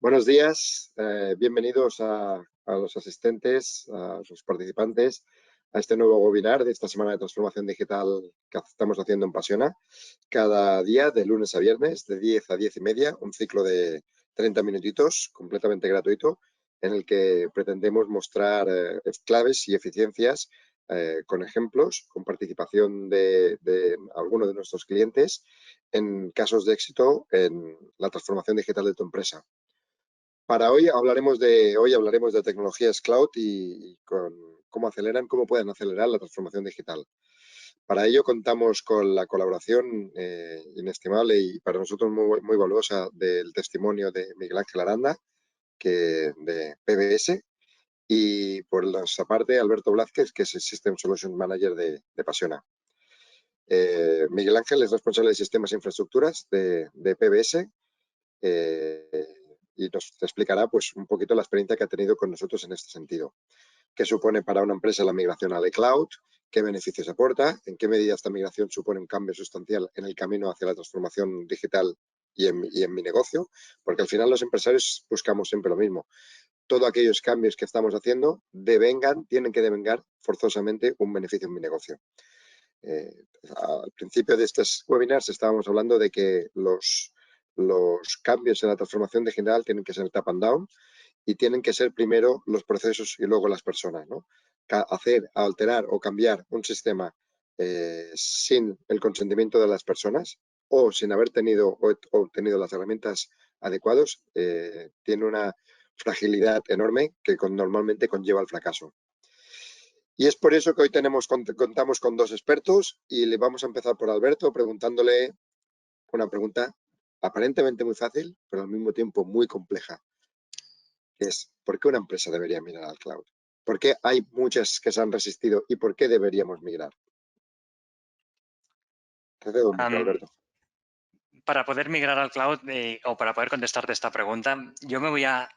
Buenos días, bienvenidos a los asistentes, a los participantes a este nuevo webinar de esta semana de transformación digital que estamos haciendo en Pasiona. Cada día, de lunes a viernes, de 10 a 10 y media, un ciclo de 30 minutitos completamente gratuito en el que pretendemos mostrar claves y eficiencias con ejemplos, con participación de algunos de nuestros clientes en casos de éxito en la transformación digital de tu empresa. Para hoy hablaremos de tecnologías cloud y cómo pueden acelerar la transformación digital. Para ello contamos con la colaboración inestimable y para nosotros muy valiosa del testimonio de Miguel Ángel Aranda, de PBS, y por nuestra parte Alberto Blázquez, que es el System Solution Manager de Pasiona. Miguel Ángel es responsable de sistemas e infraestructuras de PBS. Y nos explicará pues, un poquito la experiencia que ha tenido con nosotros en este sentido. ¿Qué supone para una empresa la migración a la cloud? ¿Qué beneficios aporta? ¿En qué medida esta migración supone un cambio sustancial en el camino hacia la transformación digital y en mi negocio? Porque al final los empresarios buscamos siempre lo mismo. Todos aquellos cambios que estamos haciendo tienen que devengar forzosamente un beneficio en mi negocio. Al principio de estos webinars estábamos hablando de que los cambios en la transformación digital tienen que ser top and down y tienen que ser primero los procesos y luego las personas, ¿no? Alterar o cambiar un sistema sin el consentimiento de las personas o sin haber obtenido las herramientas adecuadas tiene una fragilidad enorme que normalmente conlleva el fracaso. Y es por eso que hoy contamos con dos expertos y le vamos a empezar por Alberto preguntándole una pregunta aparentemente muy fácil, pero al mismo tiempo muy compleja, que es ¿por qué una empresa debería migrar al cloud? ¿Por qué hay muchas que se han resistido y por qué deberíamos migrar? Te cedo un micro, Alberto. Para poder migrar al cloud o para poder contestarte esta pregunta, yo me voy a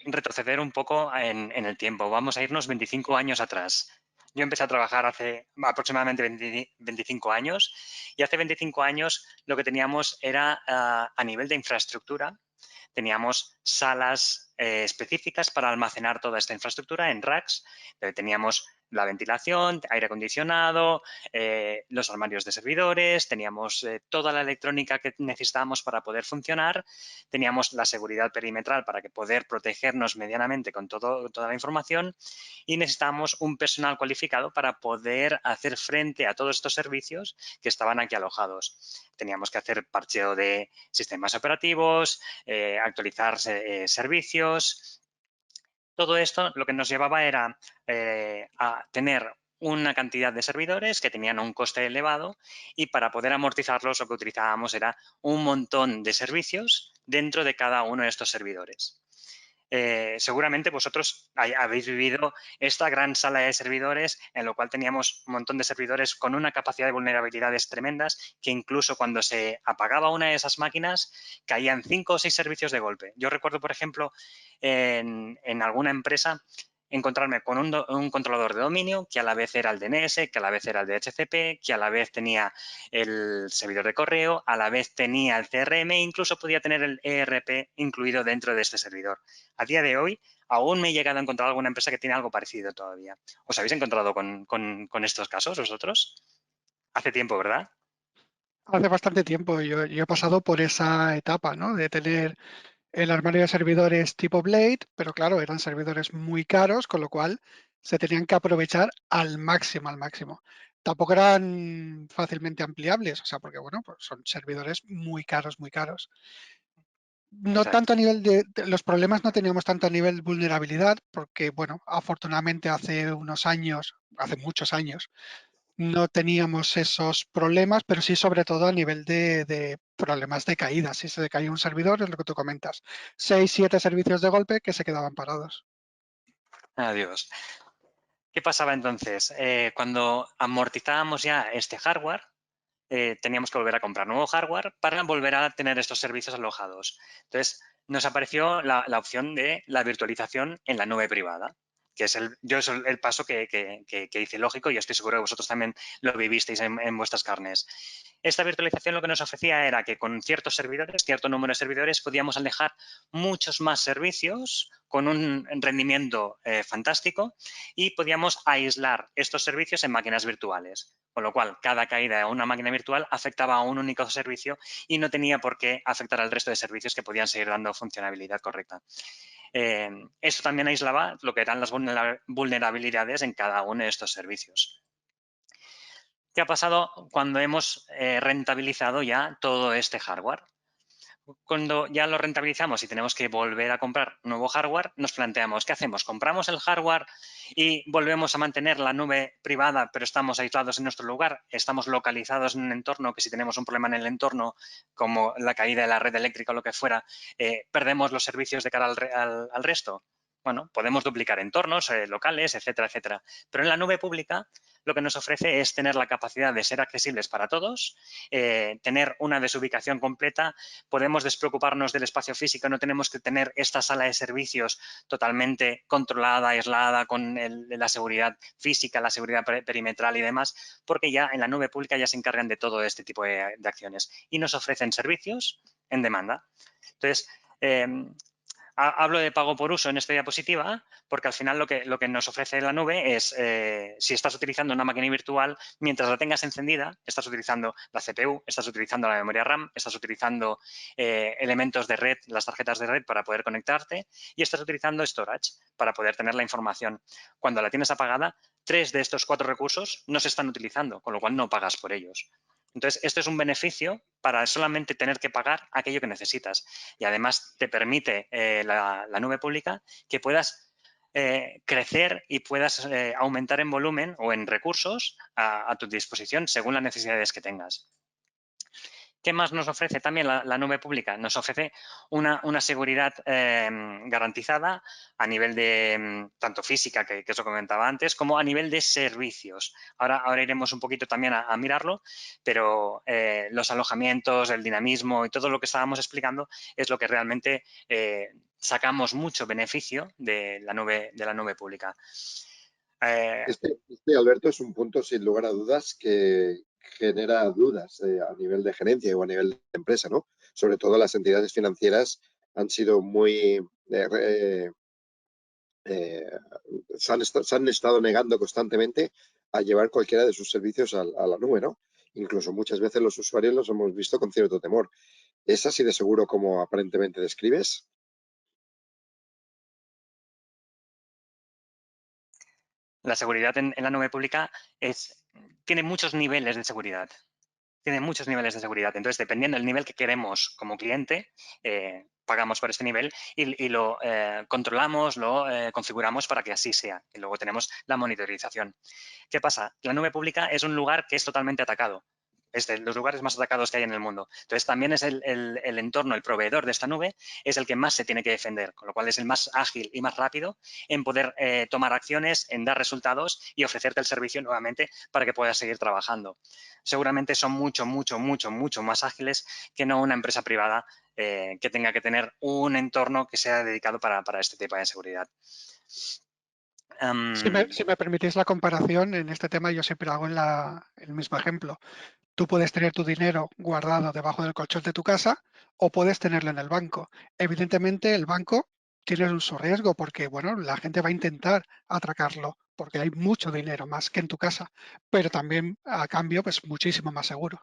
retroceder un poco en el tiempo. Vamos a irnos 25 años atrás. Yo empecé a trabajar hace aproximadamente 25 años y hace 25 años lo que teníamos era a nivel de infraestructura, teníamos salas específicas para almacenar toda esta infraestructura en racks. Teníamos la ventilación, aire acondicionado, los armarios de servidores, teníamos toda la electrónica que necesitábamos para poder funcionar, teníamos la seguridad perimetral para poder protegernos medianamente con toda la información y necesitábamos un personal cualificado para poder hacer frente a todos estos servicios que estaban aquí alojados. Teníamos que hacer parcheo de sistemas operativos, actualizar servicios. Todo esto lo que nos llevaba era a tener una cantidad de servidores que tenían un coste elevado y para poder amortizarlos lo que utilizábamos era un montón de servicios dentro de cada uno de estos servidores. Seguramente vosotros habéis vivido esta gran sala de servidores en la cual teníamos un montón de servidores con una capacidad de vulnerabilidades tremendas que incluso cuando se apagaba una de esas máquinas caían 5 o 6 servicios de golpe. Yo recuerdo, por ejemplo, en alguna empresa encontrarme con un controlador de dominio que a la vez era el DNS, que a la vez era el DHCP, que a la vez tenía el servidor de correo, a la vez tenía el CRM e incluso podía tener el ERP incluido dentro de este servidor. A día de hoy aún me he llegado a encontrar alguna empresa que tiene algo parecido todavía. ¿Os habéis encontrado con estos casos vosotros? Hace tiempo, ¿verdad? Hace bastante tiempo yo he pasado por esa etapa, ¿no? De tener el armario de servidores tipo Blade, pero claro, eran servidores muy caros, con lo cual se tenían que aprovechar al máximo, al máximo. Tampoco eran fácilmente ampliables, o sea, porque bueno, pues son servidores muy caros, muy caros. No Exacto. tanto a nivel los problemas no teníamos tanto a nivel vulnerabilidad, porque bueno, afortunadamente hace unos años, hace muchos años, no teníamos esos problemas, pero sí sobre todo a nivel de problemas de caída. Si se caía un servidor, es lo que tú comentas. 6, 7 servicios de golpe que se quedaban parados. Adiós. ¿Qué pasaba entonces? Cuando amortizábamos ya este hardware, teníamos que volver a comprar nuevo hardware para volver a tener estos servicios alojados. Entonces, nos apareció la opción de la virtualización en la nube privada, es el paso que hice lógico y estoy seguro que vosotros también lo vivisteis en vuestras carnes. Esta virtualización lo que nos ofrecía era que con ciertos servidores, cierto número de servidores, podíamos alejar muchos más servicios con un rendimiento fantástico y podíamos aislar estos servicios en máquinas virtuales. Con lo cual, cada caída a una máquina virtual afectaba a un único servicio y no tenía por qué afectar al resto de servicios que podían seguir dando funcionalidad correcta. Esto también aislaba lo que eran las vulnerabilidades en cada uno de estos servicios. ¿Qué ha pasado cuando hemos rentabilizado ya todo este hardware? Cuando ya lo rentabilizamos y tenemos que volver a comprar nuevo hardware, nos planteamos, ¿qué hacemos? ¿Compramos el hardware y volvemos a mantener la nube privada, pero estamos aislados en nuestro lugar? ¿Estamos localizados en un entorno que si tenemos un problema en el entorno, como la caída de la red eléctrica o lo que fuera, perdemos los servicios de cara al resto? Bueno, podemos duplicar entornos locales, etcétera, etcétera. Pero en la nube pública lo que nos ofrece es tener la capacidad de ser accesibles para todos, tener una desubicación completa, podemos despreocuparnos del espacio físico, no tenemos que tener esta sala de servicios totalmente controlada, aislada, con la seguridad física, la seguridad perimetral y demás, porque ya en la nube pública ya se encargan de todo este tipo de acciones y nos ofrecen servicios en demanda. Entonces, hablo de pago por uso en esta diapositiva porque al final lo que nos ofrece la nube es, si estás utilizando una máquina virtual, mientras la tengas encendida, estás utilizando la CPU, estás utilizando la memoria RAM, estás utilizando elementos de red, las tarjetas de red para poder conectarte y estás utilizando storage para poder tener la información. Cuando la tienes apagada, 3 de estos 4 recursos no se están utilizando, con lo cual no pagas por ellos. Entonces, esto es un beneficio para solamente tener que pagar aquello que necesitas. Y además te permite la nube pública que puedas crecer y puedas aumentar en volumen o en recursos a tu disposición según las necesidades que tengas. ¿Qué más nos ofrece también la nube pública? Nos ofrece una seguridad garantizada a nivel de tanto física, que os lo comentaba antes, como a nivel de servicios. Ahora iremos un poquito también a mirarlo, pero los alojamientos, el dinamismo y todo lo que estábamos explicando es lo que realmente sacamos mucho beneficio de la nube pública. Alberto, es un punto sin lugar a dudas que genera dudas a nivel de gerencia o a nivel de empresa, ¿no? Sobre todo las entidades financieras han sido muy... se han estado negando constantemente a llevar cualquiera de sus servicios a la nube, ¿no? Incluso muchas veces los usuarios los hemos visto con cierto temor. ¿Es así de seguro como aparentemente describes? La seguridad en la nube pública tiene muchos niveles de seguridad. Tiene muchos niveles de seguridad. Entonces, dependiendo del nivel que queremos como cliente, pagamos por este nivel y lo controlamos, lo configuramos para que así sea. Y luego tenemos la monitorización. ¿Qué pasa? La nube pública es un lugar que es totalmente atacado. Es de los lugares más atacados que hay en el mundo. Entonces, también es el entorno, el proveedor de esta nube, es el que más se tiene que defender, con lo cual es el más ágil y más rápido en poder tomar acciones, en dar resultados y ofrecerte el servicio nuevamente para que puedas seguir trabajando. Seguramente son mucho más ágiles que no una empresa privada que tenga que tener un entorno que sea dedicado para este tipo de seguridad. Si me permitís la comparación, en este tema yo siempre hago el mismo ejemplo. Tú puedes tener tu dinero guardado debajo del colchón de tu casa o puedes tenerlo en el banco. Evidentemente, el banco tiene su riesgo porque, bueno, la gente va a intentar atracarlo porque hay mucho dinero más que en tu casa, pero también a cambio, pues muchísimo más seguro.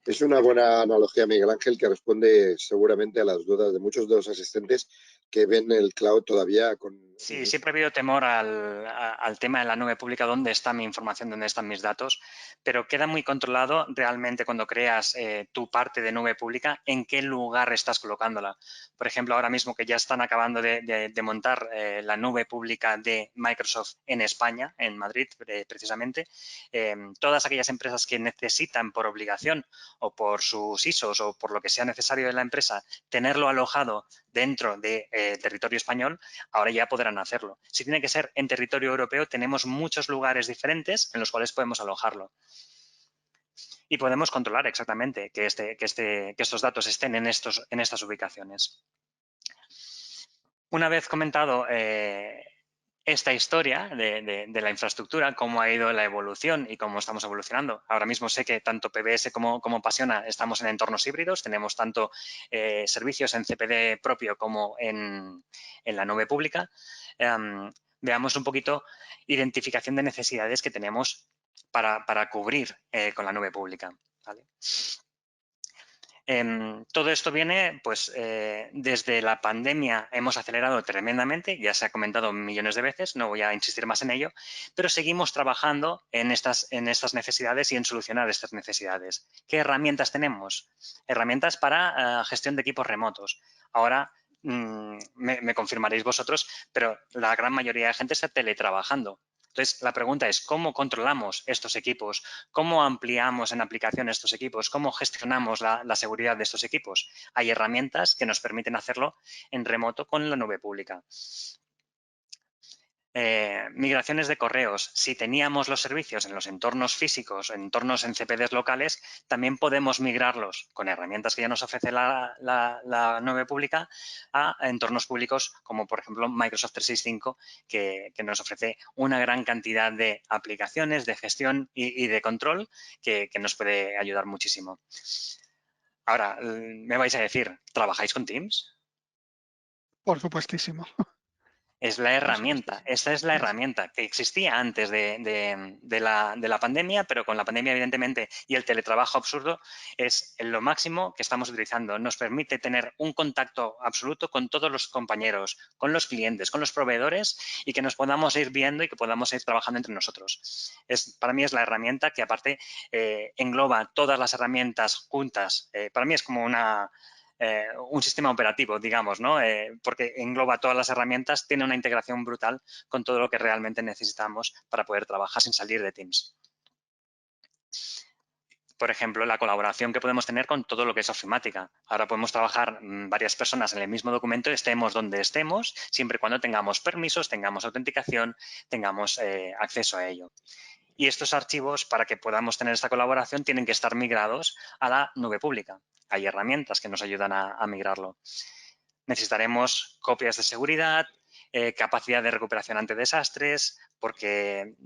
Es una buena analogía, Miguel Ángel, que responde seguramente a las dudas de muchos de los asistentes que ven el cloud todavía con... Sí, siempre ha habido temor al tema de la nube pública, dónde está mi información, dónde están mis datos, pero queda muy controlado realmente cuando creas tu parte de nube pública, en qué lugar estás colocándola. Por ejemplo, ahora mismo que ya están acabando de montar la nube pública de Microsoft en España, en Madrid precisamente, todas aquellas empresas que necesitan por obligación o por sus ISOs o por lo que sea necesario de la empresa tenerlo alojado dentro de territorio español, ahora ya podrán hacerlo. Si tiene que ser en territorio europeo, tenemos muchos lugares diferentes en los cuales podemos alojarlo. Y podemos controlar exactamente que estos datos estén en estas ubicaciones. Una vez comentado esta historia de la infraestructura, cómo ha ido la evolución y cómo estamos evolucionando. Ahora mismo sé que tanto PBS como Pasiona estamos en entornos híbridos, tenemos tanto servicios en CPD propio como en la nube pública. Veamos un poquito identificación de necesidades que tenemos para cubrir con la nube pública, ¿vale? Todo esto viene, pues, desde la pandemia hemos acelerado tremendamente, ya se ha comentado millones de veces, no voy a insistir más en ello, pero seguimos trabajando en estas necesidades y en solucionar estas necesidades. ¿Qué herramientas tenemos? Herramientas para gestión de equipos remotos. Ahora, me confirmaréis vosotros, pero la gran mayoría de gente está teletrabajando. Entonces, la pregunta es, ¿cómo controlamos estos equipos? ¿Cómo ampliamos en aplicación estos equipos? ¿Cómo gestionamos la seguridad de estos equipos? Hay herramientas que nos permiten hacerlo en remoto con la nube pública. Migraciones de correos. Si teníamos los servicios en los entornos físicos, entornos en CPDs locales, también podemos migrarlos con herramientas que ya nos ofrece la nube pública a entornos públicos como, por ejemplo, Microsoft 365, que nos ofrece una gran cantidad de aplicaciones, de gestión y de control que nos puede ayudar muchísimo. Ahora, me vais a decir, ¿trabajáis con Teams? Por supuestísimo. Es la Por herramienta, supuestísimo. esta es la herramienta que existía antes de la pandemia, pero con la pandemia, evidentemente, y el teletrabajo absurdo, es lo máximo que estamos utilizando. Nos permite tener un contacto absoluto con todos los compañeros, con los clientes, con los proveedores y que nos podamos ir viendo y que podamos ir trabajando entre nosotros. Para mí es la herramienta que, aparte, engloba todas las herramientas juntas. Para mí es como un sistema operativo, digamos, ¿no? Porque engloba todas las herramientas, tiene una integración brutal con todo lo que realmente necesitamos para poder trabajar sin salir de Teams. Por ejemplo, la colaboración que podemos tener con todo lo que es ofimática. Ahora podemos trabajar varias personas en el mismo documento, estemos donde estemos, siempre y cuando tengamos permisos, tengamos autenticación, tengamos acceso a ello. Y estos archivos, para que podamos tener esta colaboración, tienen que estar migrados a la nube pública. Hay herramientas que nos ayudan a migrarlo. Necesitaremos copias de seguridad, capacidad de recuperación ante desastres, porque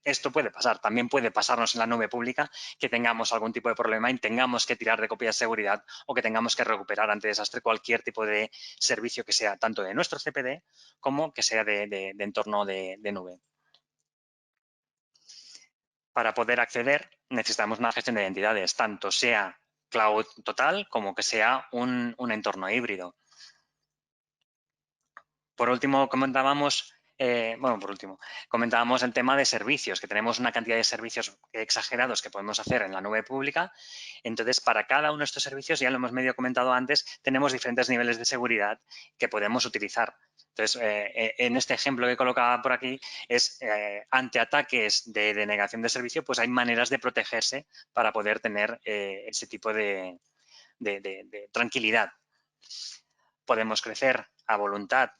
esto puede pasar. También puede pasarnos en la nube pública que tengamos algún tipo de problema y tengamos que tirar de copias de seguridad o que tengamos que recuperar ante desastre cualquier tipo de servicio que sea tanto de nuestro CPD como que sea de entorno de nube. Para poder acceder necesitamos una gestión de identidades, tanto sea cloud total como que sea un entorno híbrido. Por último, comentábamos el tema de servicios, que tenemos una cantidad de servicios exagerados que podemos hacer en la nube pública. Entonces, para cada uno de estos servicios, ya lo hemos medio comentado antes, tenemos diferentes niveles de seguridad que podemos utilizar. Entonces, en este ejemplo que colocaba por aquí, es ante ataques de denegación de servicio, pues hay maneras de protegerse para poder tener ese tipo de tranquilidad. Podemos crecer a voluntad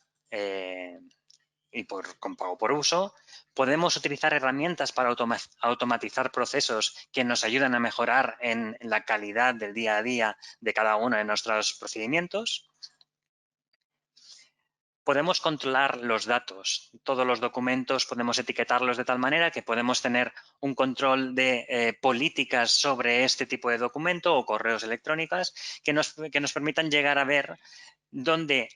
y con pago por uso. Podemos utilizar herramientas para automatizar procesos que nos ayudan a mejorar en la calidad del día a día de cada uno de nuestros procedimientos. Podemos controlar los datos. Todos los documentos podemos etiquetarlos de tal manera que podemos tener un control de políticas sobre este tipo de documento o correos electrónicos que nos permitan llegar a ver dónde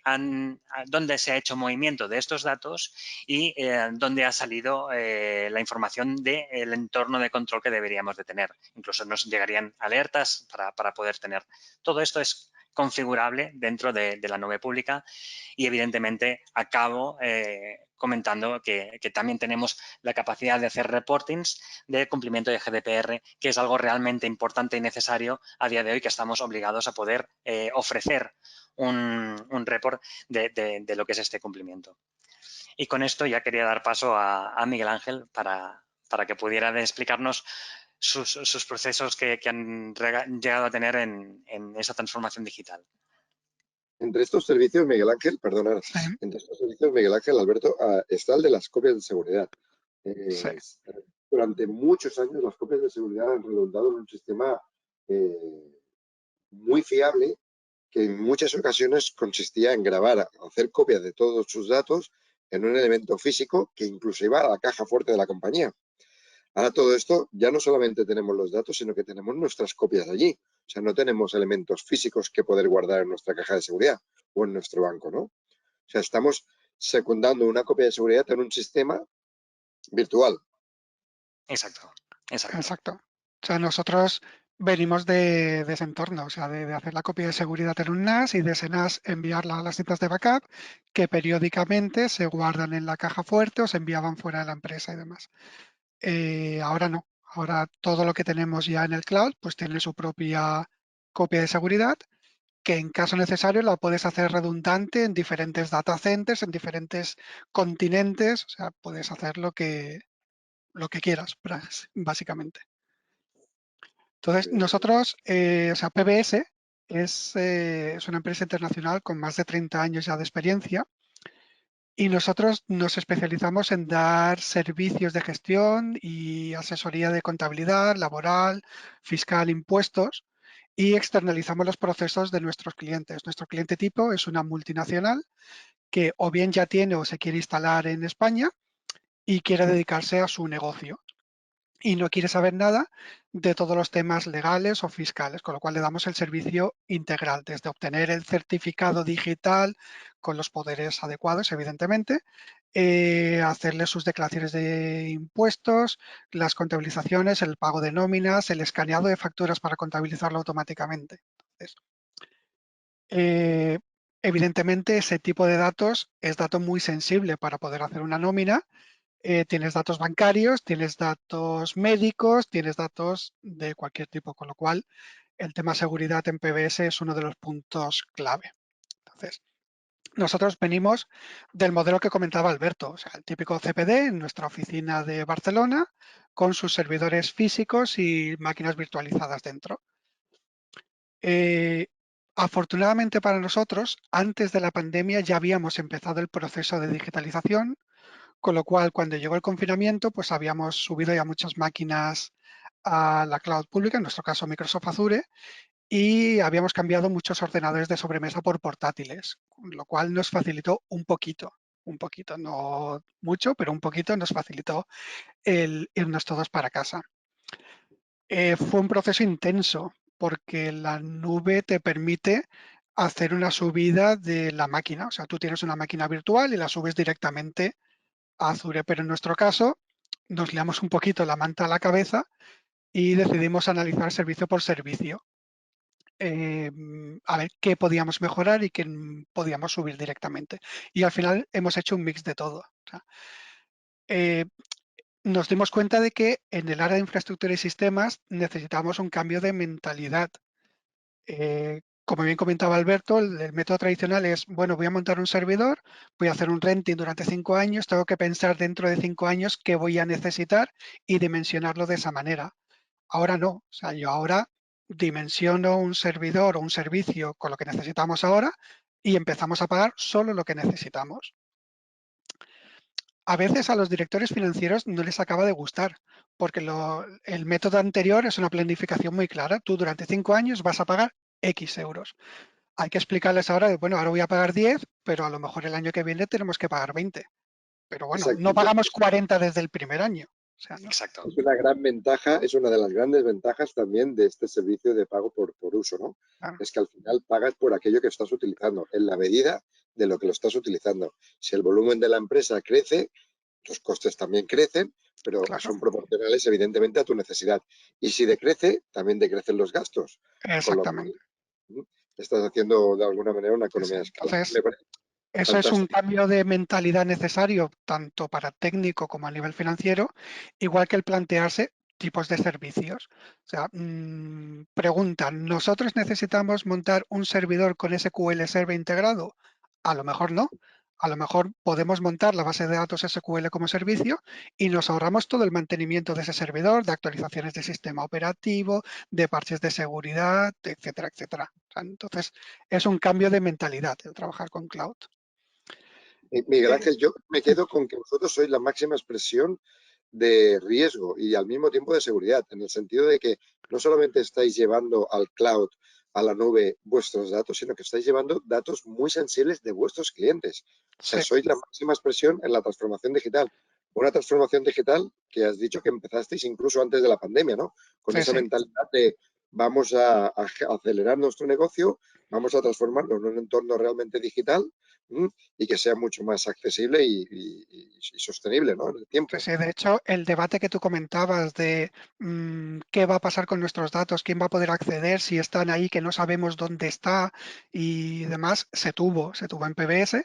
se ha hecho movimiento de estos datos y dónde ha salido la información del entorno de control que deberíamos de tener. Incluso nos llegarían alertas para poder tener. Todo esto es configurable dentro de la nube pública y, evidentemente, acabo comentando que también tenemos la capacidad de hacer reportings de cumplimiento de GDPR, que es algo realmente importante y necesario a día de hoy, que estamos obligados a poder ofrecer un report de lo que es este cumplimiento. Y con esto ya quería dar paso a Miguel Ángel para que pudiera explicarnos sus procesos que han llegado a tener en esa transformación digital. Entre estos servicios, Miguel Ángel, perdona, Sí. entre estos servicios, Miguel Ángel, Alberto, está el de las copias de seguridad. Sí. Durante muchos años las copias de seguridad han redundado en un sistema muy fiable que en muchas ocasiones consistía en grabar, hacer copias de todos sus datos, en un elemento físico que incluso iba a la caja fuerte de la compañía. Ahora todo esto, ya no solamente tenemos los datos, sino que tenemos nuestras copias allí. O sea, no tenemos elementos físicos que poder guardar en nuestra caja de seguridad o en nuestro banco, ¿no? O sea, estamos secundando una copia de seguridad en un sistema virtual. Exacto, exacto. Exacto. O sea, nosotros venimos de ese entorno, o sea, de hacer la copia de seguridad en un NAS y de ese NAS enviarla a las cintas de backup que periódicamente se guardan en la caja fuerte o se enviaban fuera de la empresa y demás. Ahora no. Ahora todo lo que tenemos ya en el cloud pues tiene su propia copia de seguridad que en caso necesario la puedes hacer redundante en diferentes data centers, en diferentes continentes, o sea, puedes hacer lo que quieras, básicamente. Entonces, nosotros, o sea, PBS es una empresa internacional con más de 30 años ya de experiencia y nosotros nos especializamos en dar servicios de gestión y asesoría de contabilidad, laboral, fiscal, impuestos y externalizamos los procesos de nuestros clientes. Nuestro cliente tipo es una multinacional que o bien ya tiene o se quiere instalar en España y quiere dedicarse a su negocio y no quiere saber nada de todos los temas legales o fiscales, con lo cual le damos el servicio integral, desde obtener el certificado digital con los poderes adecuados, evidentemente, hacerle sus declaraciones de impuestos, las contabilizaciones, el pago de nóminas, el escaneado de facturas para contabilizarlo automáticamente. Entonces, evidentemente, ese tipo de datos es dato muy sensible para poder hacer una nómina. Tienes datos bancarios, tienes datos médicos, tienes datos de cualquier tipo, con lo cual el tema seguridad en PBS es uno de los puntos clave. Entonces, nosotros venimos del modelo que comentaba Alberto, o sea, el típico CPD en nuestra oficina de Barcelona con sus servidores físicos y máquinas virtualizadas dentro. Afortunadamente para nosotros, antes de la pandemia ya habíamos empezado el proceso de digitalización, con lo cual cuando llegó el confinamiento, pues habíamos subido ya muchas máquinas a la cloud pública, en nuestro caso Microsoft Azure, y habíamos cambiado muchos ordenadores de sobremesa por portátiles, lo cual nos facilitó un poquito, no mucho, pero un poquito nos facilitó el irnos todos para casa. Fue un proceso intenso porque la nube te permite hacer una subida de la máquina. O sea, tú tienes una máquina virtual y la subes directamente a Azure, pero en nuestro caso nos liamos un poquito la manta a la cabeza y decidimos analizar servicio por servicio. A ver qué podíamos mejorar y qué podíamos subir directamente. Y al final hemos hecho un mix de todo. O sea, nos dimos cuenta de que en el área de infraestructura y sistemas necesitamos un cambio de mentalidad. Como bien comentaba Alberto, el método tradicional es, bueno, voy a montar un servidor, voy a hacer un renting durante 5 años, tengo que pensar dentro de 5 años qué voy a necesitar y dimensionarlo de esa manera. Ahora no, o sea, yo ahora dimensiono un servidor o un servicio con lo que necesitamos ahora y empezamos a pagar solo lo que necesitamos. A veces a los directores financieros no les acaba de gustar, porque el método anterior es una planificación muy clara. Tú durante 5 años vas a pagar X euros. Hay que explicarles ahora, bueno, ahora voy a pagar 10, pero a lo mejor el año que viene tenemos que pagar 20. Pero bueno, Exacto. no pagamos 40 desde el primer año. O sea, no. Exacto. Es una gran ventaja, es una de las grandes ventajas también de este servicio de pago por uso, ¿no? Claro. Es que al final pagas por aquello que estás utilizando, en la medida de lo que lo estás utilizando. Si el volumen de la empresa crece, tus costes también crecen, pero Claro. son proporcionales evidentemente a tu necesidad. Y si decrece, también decrecen los gastos. Exactamente. Con lo cual, estás haciendo de alguna manera una economía de escala. Entonces, Me parece eso es un fantástico. cambio de mentalidad necesario tanto para técnico como a nivel financiero, igual que el plantearse tipos de servicios. O sea, preguntan, ¿nosotros necesitamos montar un servidor con SQL Server integrado? A lo mejor no. A lo mejor podemos montar la base de datos SQL como servicio y nos ahorramos todo el mantenimiento de ese servidor, de actualizaciones de sistema operativo, de parches de seguridad, etcétera, etcétera. O sea, entonces, es un cambio de mentalidad el trabajar con cloud. Miguel Ángel, yo me quedo con que vosotros sois la máxima expresión de riesgo y al mismo tiempo de seguridad, en el sentido de que no solamente estáis llevando al cloud a la nube vuestros datos, sino que estáis llevando datos muy sensibles de vuestros clientes. O sea, Sí, sois la máxima expresión en la transformación digital. Una transformación digital que has dicho que empezasteis incluso antes de la pandemia, ¿no? Con sí, esa sí. mentalidad de vamos a acelerar nuestro negocio, vamos a transformarlo en un entorno realmente digital y que sea mucho más accesible y sostenible, ¿no? En el Sí, tiempo. sí, de hecho, el debate que tú comentabas de qué va a pasar con nuestros datos, quién va a poder acceder, si están ahí, que no sabemos dónde está y demás, se tuvo en PBS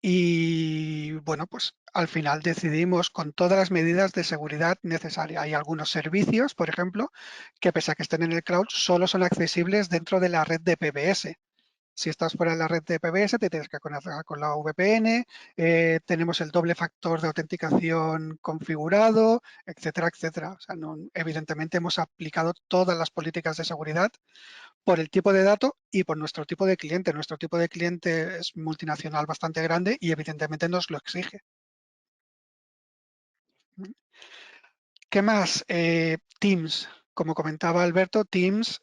y bueno, pues al final decidimos con todas las medidas de seguridad necesarias. Hay algunos servicios, por ejemplo, que pese a que estén en el cloud, solo son accesibles dentro de la red de PBS. Si estás fuera de la red de PBS, te tienes que conectar con la VPN, tenemos el doble factor de autenticación configurado, etcétera, etcétera. O sea, evidentemente hemos aplicado todas las políticas de seguridad por el tipo de dato y por nuestro tipo de cliente. Nuestro tipo de cliente es multinacional bastante grande y evidentemente nos lo exige. ¿Qué más? Teams. Como comentaba Alberto, Teams,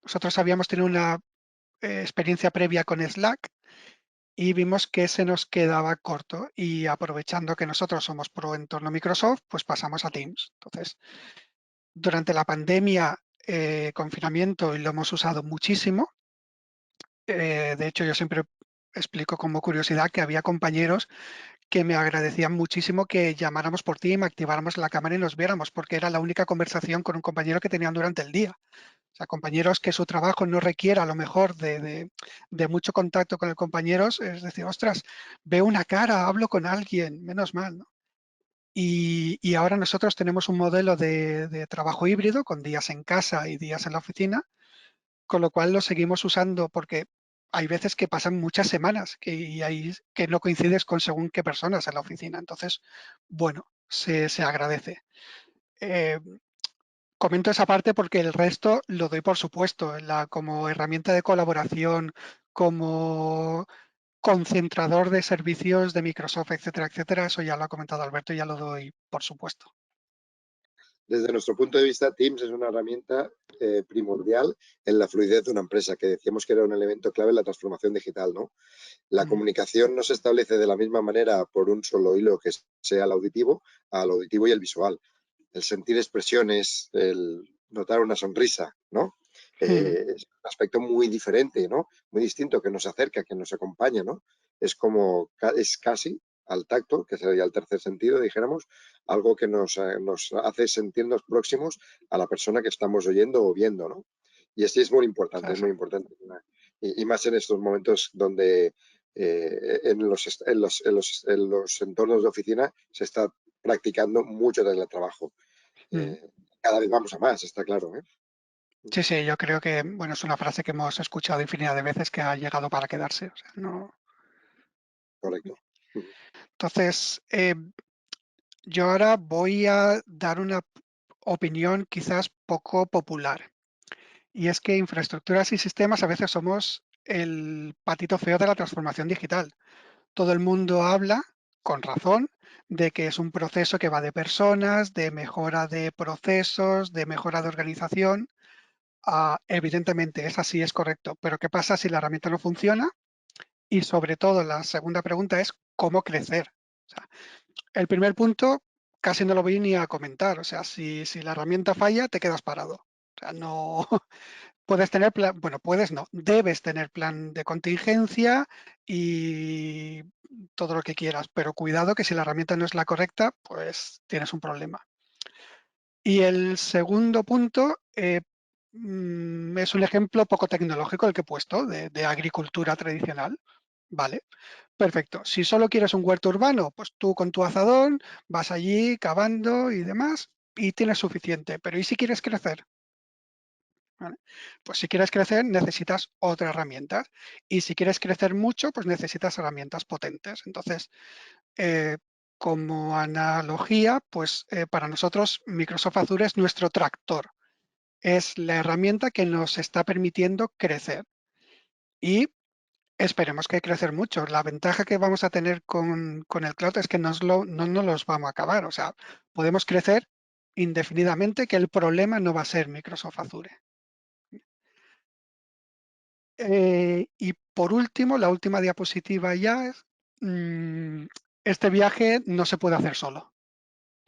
nosotros habíamos tenido una experiencia previa con Slack y vimos que se nos quedaba corto y aprovechando que nosotros somos pro entorno Microsoft, pues pasamos a Teams. Entonces, durante la pandemia, confinamiento, y lo hemos usado muchísimo. De hecho, yo siempre explico como curiosidad que había compañeros que me agradecían muchísimo que llamáramos por Teams, activáramos la cámara y nos viéramos, porque era la única conversación con un compañero que tenían durante el día. O sea, compañeros que su trabajo no requiera a lo mejor de mucho contacto con el compañero, es decir, ostras, veo una cara, hablo con alguien, menos mal, ¿no? Y ahora nosotros tenemos un modelo de trabajo híbrido con días en casa y días en la oficina, con lo cual lo seguimos usando porque hay veces que pasan muchas semanas que no coincides con según qué personas en la oficina. Entonces, bueno, se agradece. Eh, Comento esa parte porque el resto lo doy por supuesto, como herramienta de colaboración, como concentrador de servicios de Microsoft, etcétera, etcétera. Eso ya lo ha comentado Alberto y ya lo doy por supuesto. Desde nuestro punto de vista, Teams es una herramienta primordial en la fluidez de una empresa, que decíamos que era un elemento clave en la transformación digital, ¿no? La comunicación no se establece de la misma manera por un solo hilo que sea el auditivo, al auditivo y el visual. El sentir expresiones, el notar una sonrisa, ¿no? Es un aspecto muy diferente, ¿no? Muy distinto, que nos acerca, que nos acompaña, ¿no? Es casi al tacto, que sería el tercer sentido, dijéramos, algo que nos hace sentirnos próximos a la persona que estamos oyendo o viendo, ¿no? Y esto es muy importante, Sí, es sí. muy importante. Y más en estos momentos donde en los entornos de oficina se está practicando mucho teletrabajo. Cada vez vamos a más, está claro, ¿eh? Sí, sí, yo creo que, bueno, es una frase que hemos escuchado infinidad de veces que ha llegado para quedarse. O sea, no. Correcto. Entonces, yo ahora voy a dar una opinión quizás poco popular. Y es que infraestructuras y sistemas a veces somos el patito feo de la transformación digital. Todo el mundo habla, con razón, de que es un proceso que va de personas, de mejora de procesos, de mejora de organización. Evidentemente, es así, es correcto. Pero ¿qué pasa si la herramienta no funciona? Y sobre todo, la segunda pregunta es cómo crecer. O sea, el primer punto casi no lo voy ni a comentar. O sea, si la herramienta falla, te quedas parado. O sea, no puedes tener plan, bueno, puedes no, debes tener plan de contingencia y todo lo que quieras, pero cuidado que si la herramienta no es la correcta, pues tienes un problema. Y el segundo punto es un ejemplo poco tecnológico el que he puesto de agricultura tradicional. Vale, perfecto. Si solo quieres un huerto urbano, pues tú con tu azadón vas allí cavando y demás y tienes suficiente. Pero ¿y si quieres crecer? ¿Vale? Pues si quieres crecer necesitas otra herramienta y si quieres crecer mucho, pues necesitas herramientas potentes. Entonces, eh, como analogía, pues para nosotros Microsoft Azure es nuestro tractor, es la herramienta que nos está permitiendo crecer y esperemos que crecer mucho. La ventaja que vamos a tener con el cloud es que no nos los vamos a acabar, o sea, podemos crecer indefinidamente, que el problema no va a ser Microsoft Azure. Y por último, la última diapositiva ya es, este viaje no se puede hacer solo.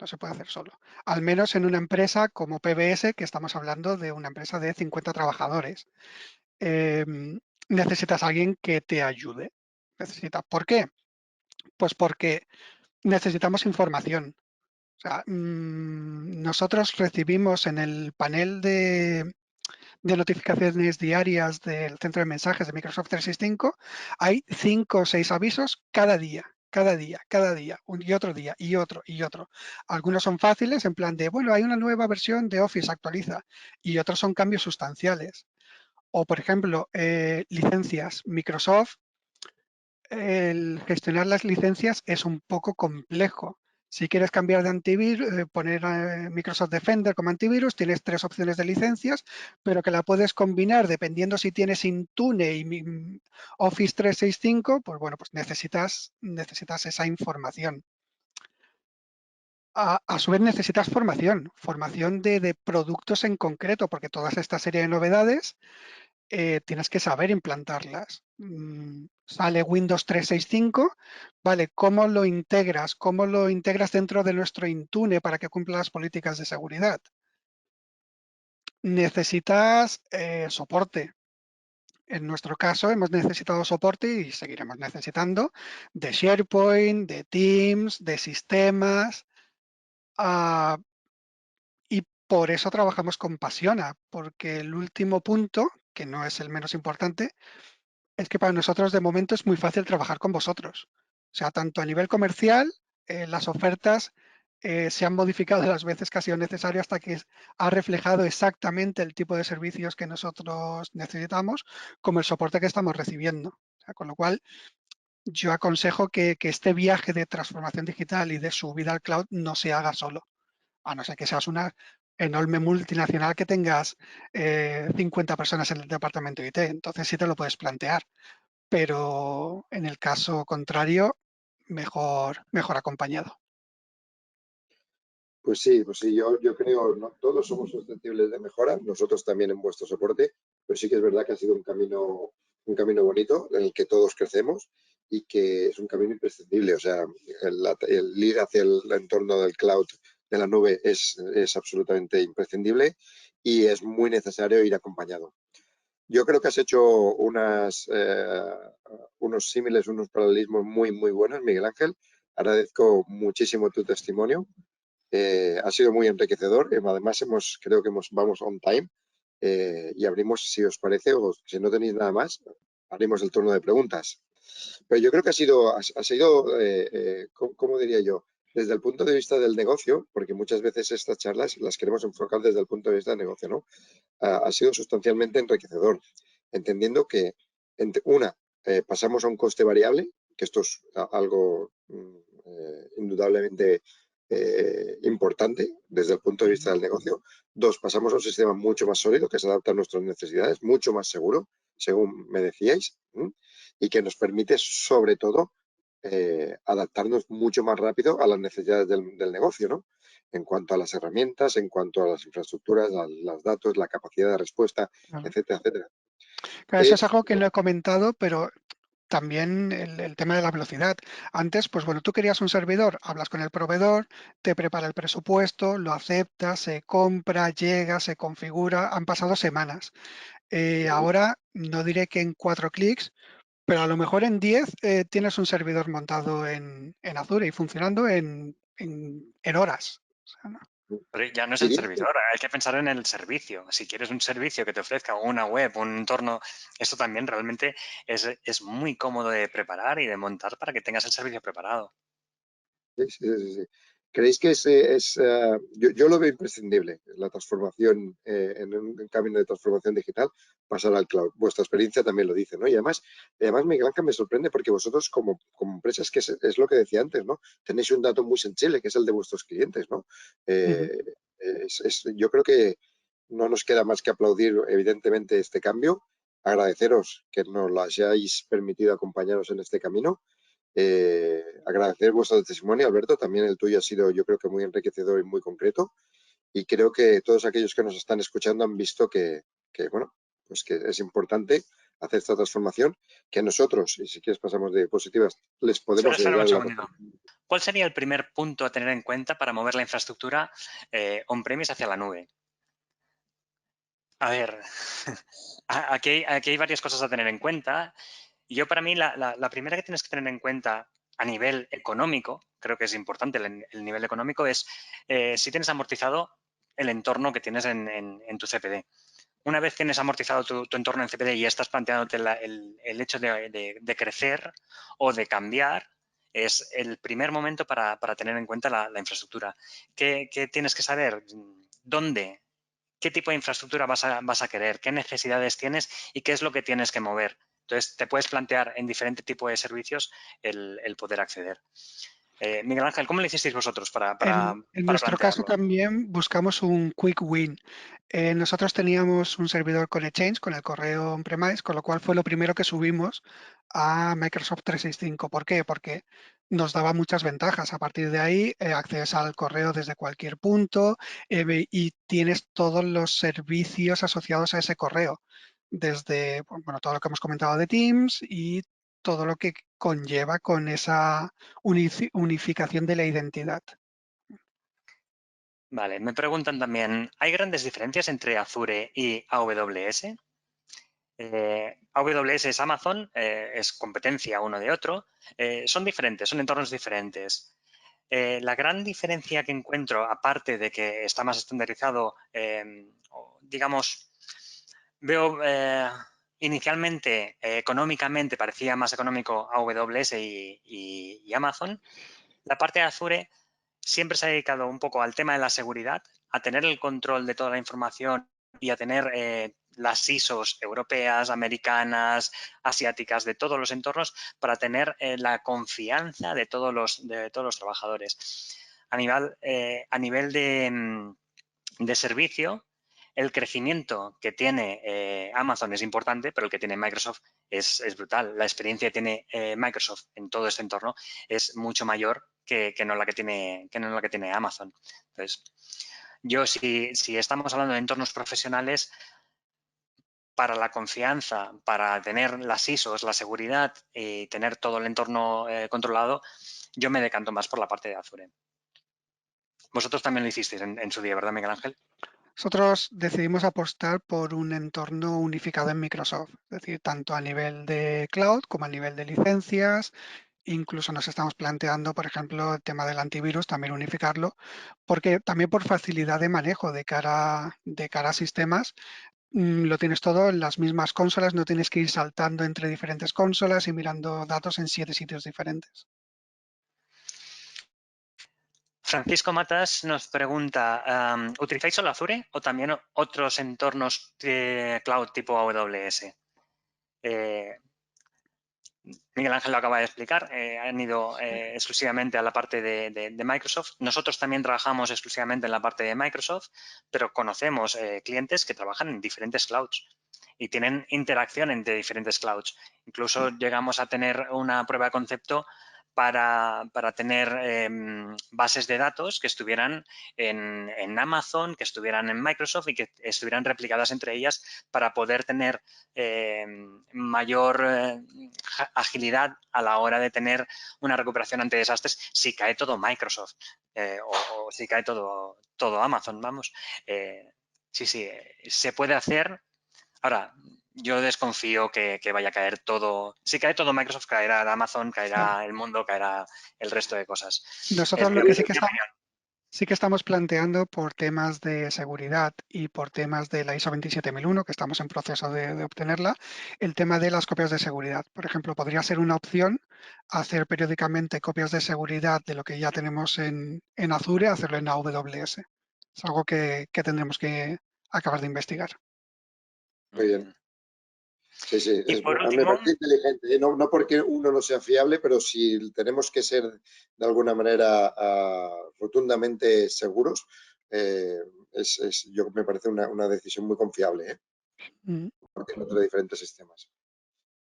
No se puede hacer solo. Al menos en una empresa como PBS, que estamos hablando de una empresa de 50 trabajadores. Necesitas a alguien que te ayude. ¿Por qué? Pues porque necesitamos información. O sea, nosotros recibimos en el panel de notificaciones diarias del centro de mensajes de Microsoft 365, hay 5 o 6 avisos cada día, y otro día, y otro, y otro. Algunos son fáciles, en plan de, bueno, hay una nueva versión de Office, actualiza, y otros son cambios sustanciales. O, por ejemplo, licencias. Microsoft, el gestionar las licencias es un poco complejo. Si quieres cambiar de antivirus, poner Microsoft Defender como antivirus, tienes 3 opciones de licencias, pero que la puedes combinar dependiendo si tienes Intune y Office 365, pues bueno, pues necesitas esa información. A su vez necesitas formación de productos en concreto, porque toda esta serie de novedades tienes que saber implantarlas. Sale Windows 365, vale, ¿cómo lo integras? ¿Cómo lo integras dentro de nuestro Intune para que cumpla las políticas de seguridad? Necesitas soporte. En nuestro caso hemos necesitado soporte y seguiremos necesitando de SharePoint, de Teams, de sistemas, y por eso trabajamos con Pasiona, porque el último punto, que no es el menos importante, es que para nosotros de momento es muy fácil trabajar con vosotros. O sea, tanto a nivel comercial, las ofertas se han modificado las veces que ha sido necesario hasta que ha reflejado exactamente el tipo de servicios que nosotros necesitamos, como el soporte que estamos recibiendo. O sea, con lo cual, yo aconsejo que este viaje de transformación digital y de subida al cloud no se haga solo, a no ser que seas una enorme multinacional que tengas 50 personas en el departamento IT. Entonces sí te lo puedes plantear, pero en el caso contrario, mejor acompañado. Pues sí, yo creo, ¿no? Todos somos susceptibles de mejora, nosotros también en vuestro soporte, pero sí que es verdad que ha sido un camino bonito en el que todos crecemos y que es un camino imprescindible. O sea, el ir hacia el entorno del cloud, de la nube, es absolutamente imprescindible y es muy necesario ir acompañado. Yo creo que has hecho unos símiles, unos paralelismos muy, muy buenos, Miguel Ángel. Agradezco muchísimo tu testimonio. Ha sido muy enriquecedor. Además, creo que vamos on time y abrimos, si os parece, o si no tenéis nada más, abrimos el turno de preguntas. Pero yo creo que ha sido ¿cómo diría yo? Desde el punto de vista del negocio, porque muchas veces estas charlas las queremos enfocar desde el punto de vista del negocio, ¿no? Ha sido sustancialmente enriquecedor, entendiendo que, pasamos a un coste variable, que esto es algo indudablemente importante desde el punto de vista del negocio. 2, pasamos a un sistema mucho más sólido que se adapta a nuestras necesidades, mucho más seguro, según me decíais, y que nos permite, sobre todo, adaptarnos mucho más rápido a las necesidades del negocio, ¿no? En cuanto a las herramientas, en cuanto a las infraestructuras, a los datos, la capacidad de respuesta, Claro. etcétera, etcétera. Claro, eso es algo que no he comentado, pero también el tema de la velocidad. Antes, pues bueno, tú querías un servidor, hablas con el proveedor, te prepara el presupuesto, lo aceptas, se compra, llega, se configura, han pasado semanas. Ahora, no diré que en 4 clics, pero a lo mejor en 10 tienes un servidor montado en Azure y funcionando en horas. O sea, ¿no? Pero ya no es el ¿Dirías que servidor, hay que pensar en el servicio. Si quieres un servicio que te ofrezca una web, un entorno, esto también realmente es muy cómodo de preparar y de montar para que tengas el servicio preparado. sí. ¿Creéis que yo lo veo imprescindible, la transformación, en un camino de transformación digital, pasar al cloud? Vuestra experiencia también lo dice, ¿no? Y además Miguel Ángel, me sorprende porque vosotros como empresas, que es lo que decía antes, ¿no? Tenéis un dato muy sensible, que es el de vuestros clientes, ¿no? Yo creo que no nos queda más que aplaudir, evidentemente, este cambio, agradeceros que nos lo hayáis permitido acompañaros en este camino. Agradecer vuestro testimonio, Alberto, también el tuyo ha sido, yo creo que muy enriquecedor y muy concreto, y creo que todos aquellos que nos están escuchando han visto que bueno, pues que es importante hacer esta transformación, que nosotros, y si quieres pasamos de diapositivas, les podemos Espera un ayudar en la segundito. ¿Cuál sería el primer punto a tener en cuenta para mover la infraestructura on-premise hacia la nube? A ver, aquí hay varias cosas a tener en cuenta. Yo, para mí, la primera que tienes que tener en cuenta a nivel económico, creo que es importante el nivel económico, es si tienes amortizado el entorno que tienes en tu CPD. Una vez tienes amortizado tu entorno en CPD y ya estás planteándote el hecho de crecer o de cambiar, es el primer momento para tener en cuenta la infraestructura. ¿Qué tienes que saber? ¿Dónde? ¿Qué tipo de infraestructura vas a querer? ¿Qué necesidades tienes y qué es lo que tienes que mover? Entonces, te puedes plantear en diferentes tipos de servicios el poder acceder. Miguel Ángel, ¿cómo le hicisteis vosotros para En nuestro caso plantearlo? también buscamos un quick win. Nosotros teníamos un servidor con Exchange, con el correo on-premise, con lo cual fue lo primero que subimos a Microsoft 365. ¿Por qué? Porque nos daba muchas ventajas. A partir de ahí accedes al correo desde cualquier punto y tienes todos los servicios asociados a ese correo, desde bueno, todo lo que hemos comentado de Teams y todo lo que conlleva con esa unificación de la identidad. Vale, me preguntan también, ¿hay grandes diferencias entre Azure y AWS? AWS es Amazon, es competencia uno de otro, son diferentes, son entornos diferentes. La gran diferencia que encuentro, aparte de que está más estandarizado, digamos, veo inicialmente, económicamente, parecía más económico AWS y Amazon. La parte de Azure siempre se ha dedicado un poco al tema de la seguridad, a tener el control de toda la información y a tener las ISOs europeas, americanas, asiáticas, de todos los entornos, para tener la confianza de todos los trabajadores. A nivel de servicio, el crecimiento que tiene Amazon es importante, pero el que tiene Microsoft es brutal. La experiencia que tiene Microsoft en todo este entorno es mucho mayor que no la que tiene Amazon. Entonces, yo si estamos hablando de entornos profesionales, para la confianza, para tener las ISOs, la seguridad y tener todo el entorno controlado, yo me decanto más por la parte de Azure. Vosotros también lo hicisteis en su día, ¿verdad, Miguel Ángel? Nosotros decidimos apostar por un entorno unificado en Microsoft, es decir, tanto a nivel de cloud como a nivel de licencias. Incluso nos estamos planteando, por ejemplo, el tema del antivirus, también unificarlo, porque también por facilidad de manejo de cara a sistemas, lo tienes todo en las mismas consolas, no tienes que ir saltando entre diferentes consolas y mirando datos en 7 sitios diferentes. Francisco Matas nos pregunta, ¿utilizáis solo Azure o también otros entornos de cloud tipo AWS? Miguel Ángel lo acaba de explicar, han ido exclusivamente a la parte de Microsoft. Nosotros también trabajamos exclusivamente en la parte de Microsoft, pero conocemos clientes que trabajan en diferentes clouds y tienen interacción entre diferentes clouds. Incluso llegamos a tener una prueba de concepto para tener bases de datos que estuvieran en Amazon, que estuvieran en Microsoft y que estuvieran replicadas entre ellas para poder tener mayor agilidad a la hora de tener una recuperación ante desastres si cae todo Microsoft o si cae todo Amazon, vamos. Sí, se puede hacer. Ahora, yo desconfío que vaya a caer todo. Si cae todo Microsoft, caerá Amazon, Claro. caerá el mundo, caerá el resto de cosas. Nosotros Mi lo que opinión. sí que estamos planteando por temas de seguridad y por temas de la ISO 27001, que estamos en proceso de obtenerla, el tema de las copias de seguridad. Por ejemplo, podría ser una opción hacer periódicamente copias de seguridad de lo que ya tenemos en Azure, hacerlo en AWS. Es algo que tendremos que acabar de investigar. Muy bien. Sí, sí, Y por a mí me último, parece inteligente, ¿eh? No porque uno no sea fiable, pero si tenemos que ser de alguna manera rotundamente seguros, me parece una decisión muy confiable, ¿eh? Mm. Porque entre diferentes sistemas.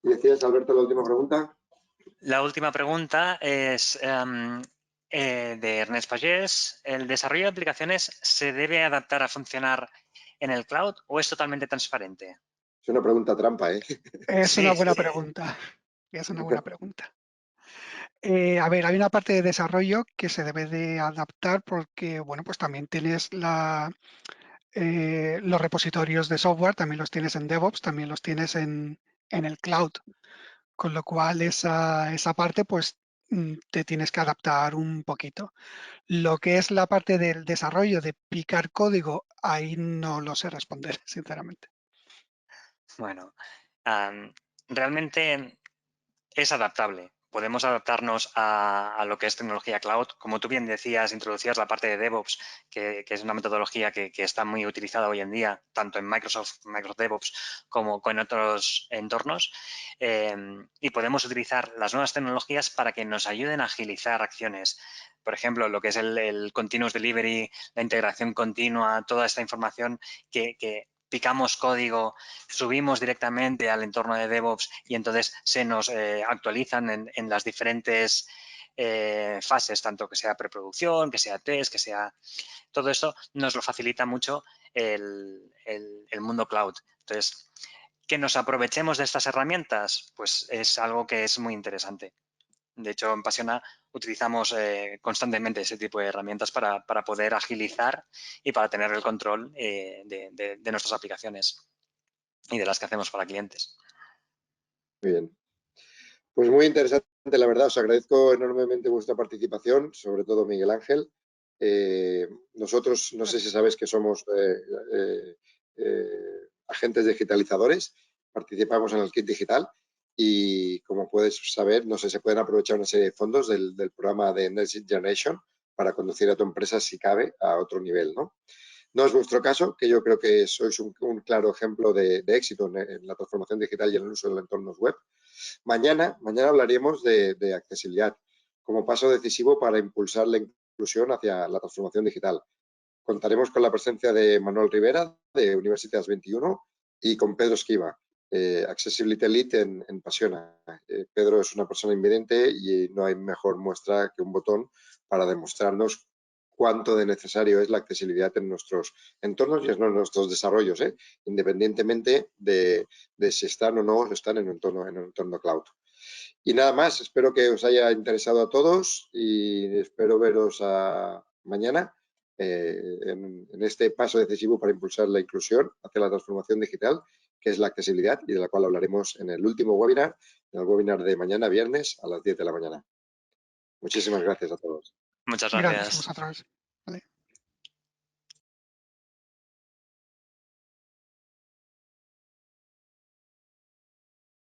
¿Y decías, Alberto, la última pregunta? la última pregunta es de Ernest Pagés. ¿El desarrollo de aplicaciones se debe adaptar a funcionar en el cloud o es totalmente transparente? Es una pregunta trampa, ¿eh? Es Sí, una buena sí. pregunta. Es una buena pregunta. A ver, hay una parte de desarrollo que se debe de adaptar porque, bueno, pues también tienes los repositorios de software, también los tienes en DevOps, también los tienes en el cloud. Con lo cual esa parte, pues te tienes que adaptar un poquito. Lo que es la parte del desarrollo de picar código, ahí no lo sé responder, sinceramente. Bueno, realmente es adaptable. Podemos adaptarnos a lo que es tecnología cloud. Como tú bien decías, introducías la parte de DevOps, que es una metodología que está muy utilizada hoy en día, tanto en Microsoft DevOps, como con otros entornos. Y podemos utilizar las nuevas tecnologías para que nos ayuden a agilizar acciones. Por ejemplo, lo que es el continuous delivery, la integración continua, toda esta información que picamos código, subimos directamente al entorno de DevOps y entonces se nos actualizan en las diferentes fases, tanto que sea preproducción, que sea test, que sea... Todo esto nos lo facilita mucho el mundo cloud. Entonces, que nos aprovechemos de estas herramientas, pues es algo que es muy interesante. De hecho, en Pasiona utilizamos constantemente ese tipo de herramientas para poder agilizar y para tener el control de nuestras aplicaciones y de las que hacemos para clientes. Muy bien. Pues muy interesante, la verdad. Os agradezco enormemente vuestra participación, sobre todo Miguel Ángel. Nosotros, no sé si sabes que somos agentes digitalizadores, participamos en el Kit Digital y, como puedes saber, no sé, se pueden aprovechar una serie de fondos del programa de Next Generation para conducir a tu empresa, si cabe, a otro nivel, ¿no? No es vuestro caso, que yo creo que sois un claro ejemplo de éxito en la transformación digital y en el uso de entornos web. Mañana hablaremos de accesibilidad como paso decisivo para impulsar la inclusión hacia la transformación digital. Contaremos con la presencia de Manuel Rivera, de Universitas 21, y con Pedro Esquiva, Accessibility Lead en Pasiona. Pedro es una persona invidente y no hay mejor muestra que un botón para demostrarnos cuánto de necesario es la accesibilidad en nuestros entornos y en nuestros desarrollos, independientemente de si están o no están en un entorno cloud. Y nada más, espero que os haya interesado a todos y espero veros mañana en este paso decisivo para impulsar la inclusión hacia la transformación digital, que es la accesibilidad, y de la cual hablaremos en el último webinar, en el webinar de mañana viernes a las 10 de la mañana. Muchísimas gracias a todos. Muchas Gracias a gracias. vosotros.